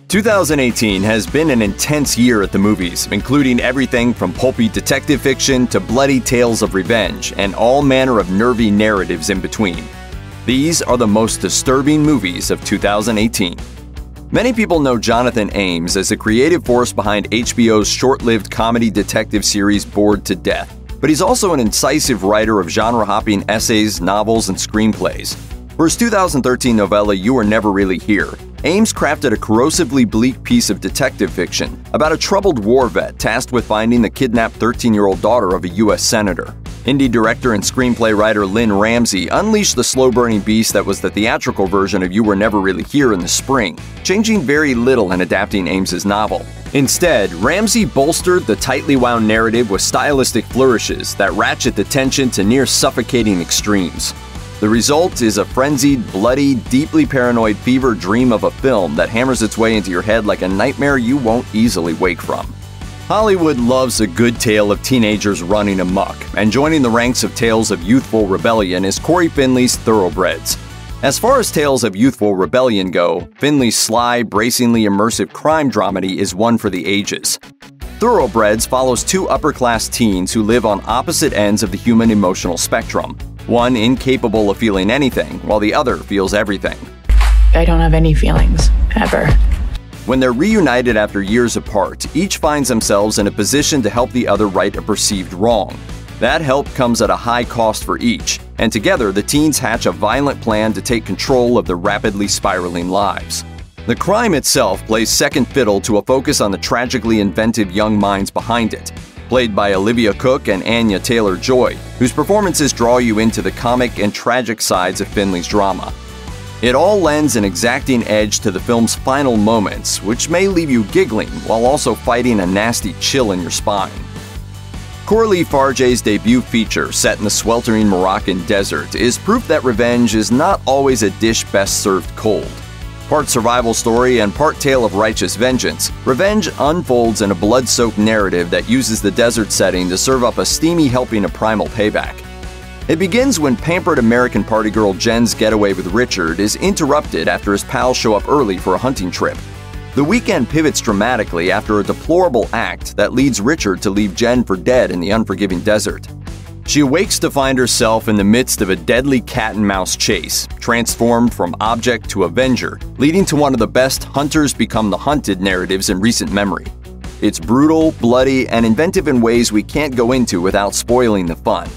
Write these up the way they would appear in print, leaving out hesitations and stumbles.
2018 has been an intense year at the movies, including everything from pulpy detective fiction to bloody tales of revenge, and all manner of nervy narratives in between. These are the most disturbing movies of 2018. Many people know Jonathan Ames as the creative force behind HBO's short-lived comedy detective series Bored to Death, but he's also an incisive writer of genre-hopping essays, novels, and screenplays. For his 2013 novella You Were Never Really Here, Ames crafted a corrosively bleak piece of detective fiction about a troubled war vet tasked with finding the kidnapped 13-year-old daughter of a U.S. senator. Indie director and screenplay writer Lynn Ramsey unleashed the slow-burning beast that was the theatrical version of You Were Never Really Here in the spring, changing very little in adapting Ames's novel. Instead, Ramsey bolstered the tightly wound narrative with stylistic flourishes that ratchet the tension to near suffocating extremes. The result is a frenzied, bloody, deeply paranoid fever dream of a film that hammers its way into your head like a nightmare you won't easily wake from. Hollywood loves a good tale of teenagers running amok, and joining the ranks of tales of youthful rebellion is Corey Finley's Thoroughbreds. As far as tales of youthful rebellion go, Finley's sly, bracingly immersive crime dramedy is one for the ages. Thoroughbreds follows two upper-class teens who live on opposite ends of the human emotional spectrum. One incapable of feeling anything, while the other feels everything. I don't have any feelings, ever. When they're reunited after years apart, each finds themselves in a position to help the other right a perceived wrong. That help comes at a high cost for each, and together the teens hatch a violent plan to take control of their rapidly spiraling lives. The crime itself plays second fiddle to a focus on the tragically inventive young minds behind it, played by Olivia Cooke and Anya Taylor-Joy, whose performances draw you into the comic and tragic sides of Finley's drama. It all lends an exacting edge to the film's final moments, which may leave you giggling while also fighting a nasty chill in your spine. Corley Farge's debut feature, set in the sweltering Moroccan desert, is proof that revenge is not always a dish best served cold. Part survival story and part tale of righteous vengeance, Revenge unfolds in a blood-soaked narrative that uses the desert setting to serve up a steamy helping of primal payback. It begins when pampered American party girl Jen's getaway with Richard is interrupted after his pals show up early for a hunting trip. The weekend pivots dramatically after a deplorable act that leads Richard to leave Jen for dead in the unforgiving desert. She awakes to find herself in the midst of a deadly cat-and-mouse chase, transformed from object to avenger, leading to one of the best hunters become the hunted narratives in recent memory. It's brutal, bloody, and inventive in ways we can't go into without spoiling the fun.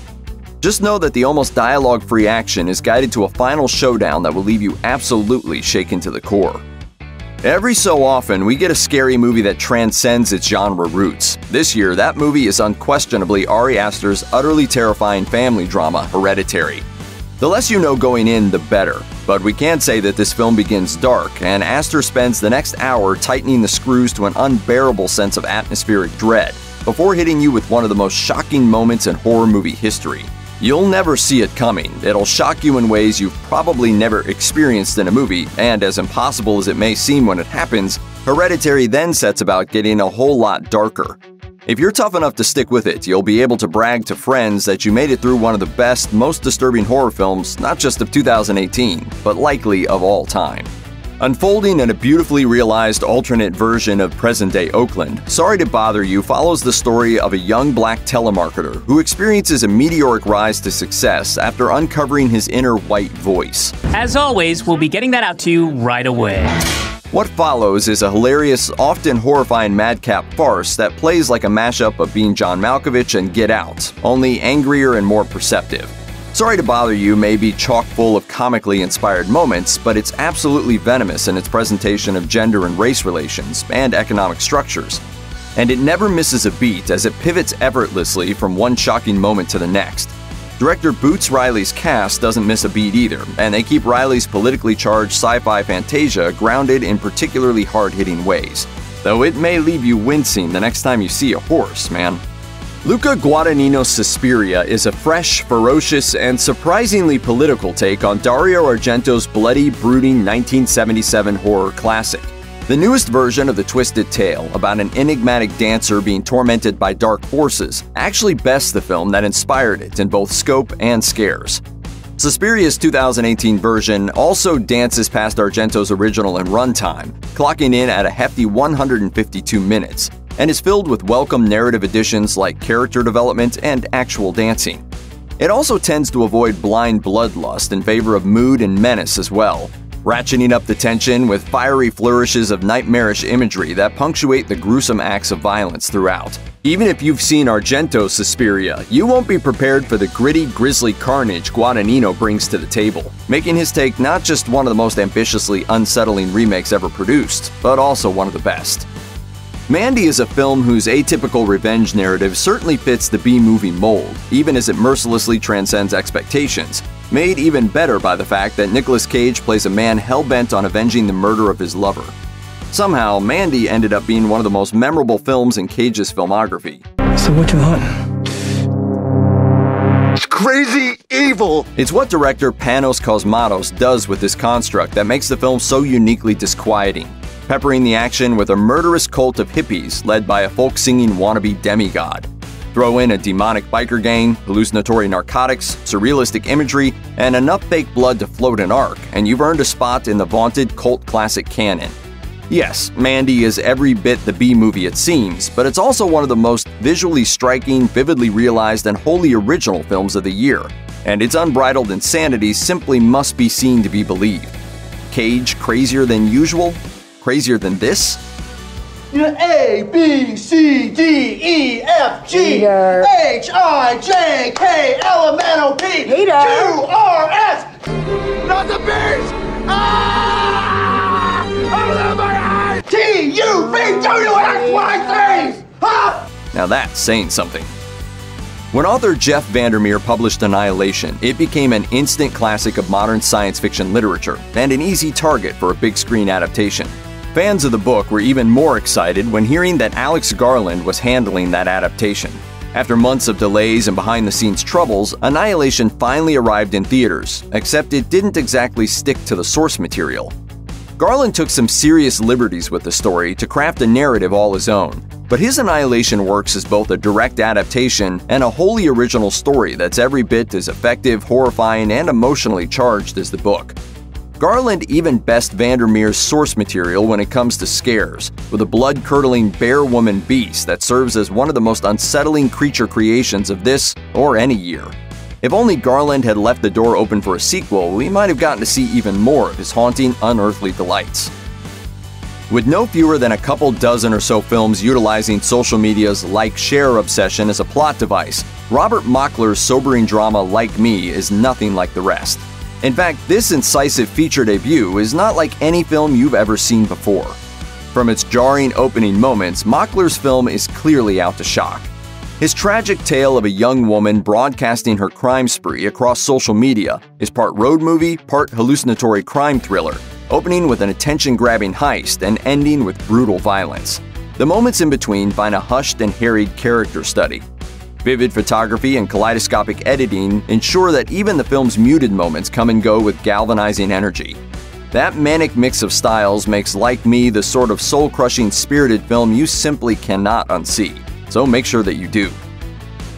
Just know that the almost dialogue-free action is guided to a final showdown that will leave you absolutely shaken to the core. Every so often, we get a scary movie that transcends its genre roots. This year, that movie is unquestionably Ari Aster's utterly terrifying family drama, Hereditary. The less you know going in, the better, but we can say that this film begins dark, and Aster spends the next hour tightening the screws to an unbearable sense of atmospheric dread, before hitting you with one of the most shocking moments in horror movie history. You'll never see it coming. It'll shock you in ways you've probably never experienced in a movie, and as impossible as it may seem when it happens, Hereditary then sets about getting a whole lot darker. If you're tough enough to stick with it, you'll be able to brag to friends that you made it through one of the best, most disturbing horror films, not just of 2018, but likely of all time. Unfolding in a beautifully realized alternate version of present-day Oakland, Sorry to Bother You follows the story of a young black telemarketer who experiences a meteoric rise to success after uncovering his inner white voice. As always, we'll be getting that out to you right away. What follows is a hilarious, often horrifying madcap farce that plays like a mashup of Being John Malkovich and Get Out, only angrier and more perceptive. Sorry to Bother You may be chock full of comically inspired moments, but it's absolutely venomous in its presentation of gender and race relations and economic structures. And it never misses a beat as it pivots effortlessly from one shocking moment to the next. Director Boots Riley's cast doesn't miss a beat either, and they keep Riley's politically charged sci-fi fantasia grounded in particularly hard-hitting ways. Though it may leave you wincing the next time you see a horse, man. Luca Guadagnino's Suspiria is a fresh, ferocious, and surprisingly political take on Dario Argento's bloody, brooding 1977 horror classic. The newest version of the twisted tale about an enigmatic dancer being tormented by dark forces actually bests the film that inspired it in both scope and scares. Suspiria's 2018 version also dances past Argento's original in runtime, clocking in at a hefty 152 minutes, and is filled with welcome narrative additions like character development and actual dancing. It also tends to avoid blind bloodlust in favor of mood and menace as well, ratcheting up the tension with fiery flourishes of nightmarish imagery that punctuate the gruesome acts of violence throughout. Even if you've seen Argento's Suspiria, you won't be prepared for the gritty, grisly carnage Guadagnino brings to the table, making his take not just one of the most ambitiously unsettling remakes ever produced, but also one of the best. Mandy is a film whose atypical revenge narrative certainly fits the B-movie mold, even as it mercilessly transcends expectations, made even better by the fact that Nicolas Cage plays a man hell-bent on avenging the murder of his lover. Somehow, Mandy ended up being one of the most memorable films in Cage's filmography. So what you hunting? It's crazy evil! It's what director Panos Cosmatos does with this construct that makes the film so uniquely disquieting, peppering the action with a murderous cult of hippies led by a folk-singing wannabe demigod. Throw in a demonic biker gang, hallucinatory narcotics, surrealistic imagery, and enough fake blood to float an arc, and you've earned a spot in the vaunted cult classic canon. Yes, Mandy is every bit the B-movie it seems, but it's also one of the most visually striking, vividly realized, and wholly original films of the year, and its unbridled insanity simply must be seen to be believed. Cage crazier than usual? Crazier than this? A, B, C, D, E, F, G, H, I, J, K, L, M, N, O, P, Q, R, S. Not the beast! Ah! Open my eyes! T, U, V, W, X, Y, Z! Ha! Now that's saying something. When author Jeff Vandermeer published Annihilation, it became an instant classic of modern science fiction literature and an easy target for a big screen adaptation. Fans of the book were even more excited when hearing that Alex Garland was handling that adaptation. After months of delays and behind-the-scenes troubles, Annihilation finally arrived in theaters, except it didn't exactly stick to the source material. Garland took some serious liberties with the story to craft a narrative all his own, but his Annihilation works as both a direct adaptation and a wholly original story that's every bit as effective, horrifying, and emotionally charged as the book. Garland even best Vandermeer's source material when it comes to scares, with a blood-curdling bear woman beast that serves as one of the most unsettling creature creations of this or any year. If only Garland had left the door open for a sequel, we might have gotten to see even more of his haunting, unearthly delights. With no fewer than a couple dozen or so films utilizing social media's like-share obsession as a plot device, Robert Mockler's sobering drama Like Me is nothing like the rest. In fact, this incisive feature debut is not like any film you've ever seen before. From its jarring opening moments, Mockler's film is clearly out to shock. His tragic tale of a young woman broadcasting her crime spree across social media is part road movie, part hallucinatory crime thriller, opening with an attention-grabbing heist and ending with brutal violence. The moments in between find a hushed and harried character study. Vivid photography and kaleidoscopic editing ensure that even the film's muted moments come and go with galvanizing energy. That manic mix of styles makes Like Me the sort of soul-crushing, spirited film you simply cannot unsee, so make sure that you do.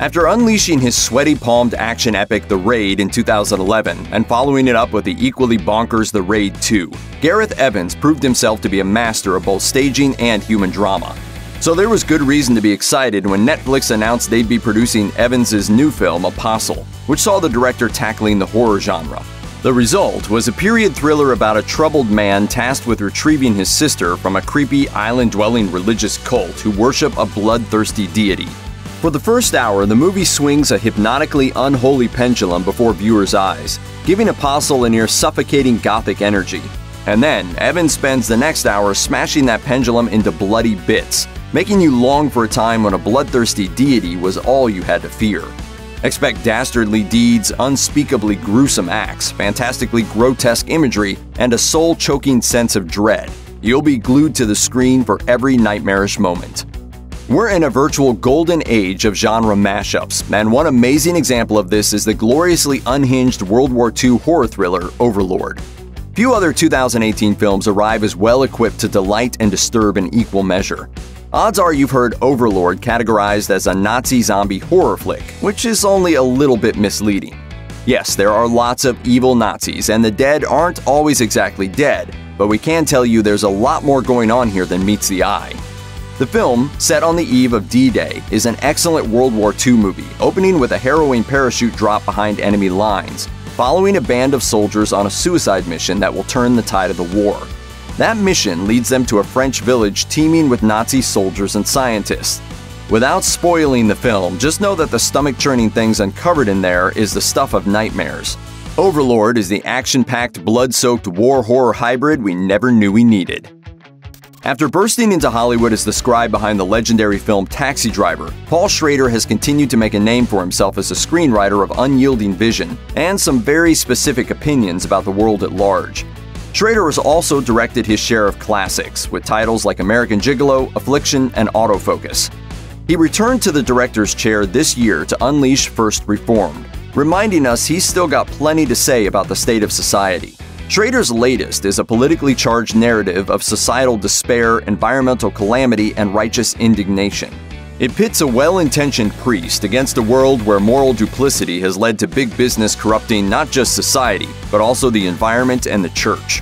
After unleashing his sweaty-palmed action epic The Raid in 2011 and following it up with the equally bonkers The Raid 2, Gareth Evans proved himself to be a master of both staging and human drama. So there was good reason to be excited when Netflix announced they'd be producing Evans' new film, Apostle, which saw the director tackling the horror genre. The result was a period thriller about a troubled man tasked with retrieving his sister from a creepy island-dwelling religious cult who worship a bloodthirsty deity. For the first hour, the movie swings a hypnotically unholy pendulum before viewers' eyes, giving Apostle a near suffocating gothic energy. And then, Evans spends the next hour smashing that pendulum into bloody bits, making you long for a time when a bloodthirsty deity was all you had to fear. Expect dastardly deeds, unspeakably gruesome acts, fantastically grotesque imagery, and a soul-choking sense of dread. You'll be glued to the screen for every nightmarish moment. We're in a virtual golden age of genre mashups, and one amazing example of this is the gloriously unhinged World War II horror thriller Overlord. Few other 2018 films arrive as well equipped to delight and disturb in equal measure. Odds are you've heard Overlord categorized as a Nazi zombie horror flick, which is only a little bit misleading. Yes, there are lots of evil Nazis, and the dead aren't always exactly dead, but we can tell you there's a lot more going on here than meets the eye. The film, set on the eve of D-Day, is an excellent World War II movie, opening with a harrowing parachute drop behind enemy lines, following a band of soldiers on a suicide mission that will turn the tide of the war. That mission leads them to a French village teeming with Nazi soldiers and scientists. Without spoiling the film, just know that the stomach-churning things uncovered in there is the stuff of nightmares. Overlord is the action-packed, blood-soaked war horror hybrid we never knew we needed. After bursting into Hollywood as the scribe behind the legendary film Taxi Driver, Paul Schrader has continued to make a name for himself as a screenwriter of unyielding vision and some very specific opinions about the world at large. Schrader has also directed his share of classics, with titles like American Gigolo, Affliction, and Autofocus. He returned to the director's chair this year to unleash First Reformed, reminding us he's still got plenty to say about the state of society. Schrader's latest is a politically charged narrative of societal despair, environmental calamity, and righteous indignation. It pits a well-intentioned priest against a world where moral duplicity has led to big business corrupting not just society, but also the environment and the church.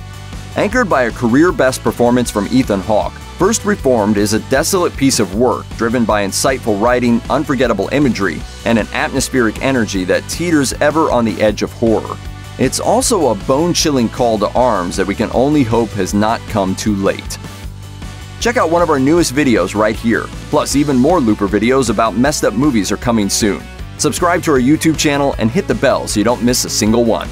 Anchored by a career-best performance from Ethan Hawke, First Reformed is a desolate piece of work driven by insightful writing, unforgettable imagery, and an atmospheric energy that teeters ever on the edge of horror. It's also a bone-chilling call to arms that we can only hope has not come too late. Check out one of our newest videos right here. Plus, even more Looper videos about messed up movies are coming soon. Subscribe to our YouTube channel and hit the bell so you don't miss a single one.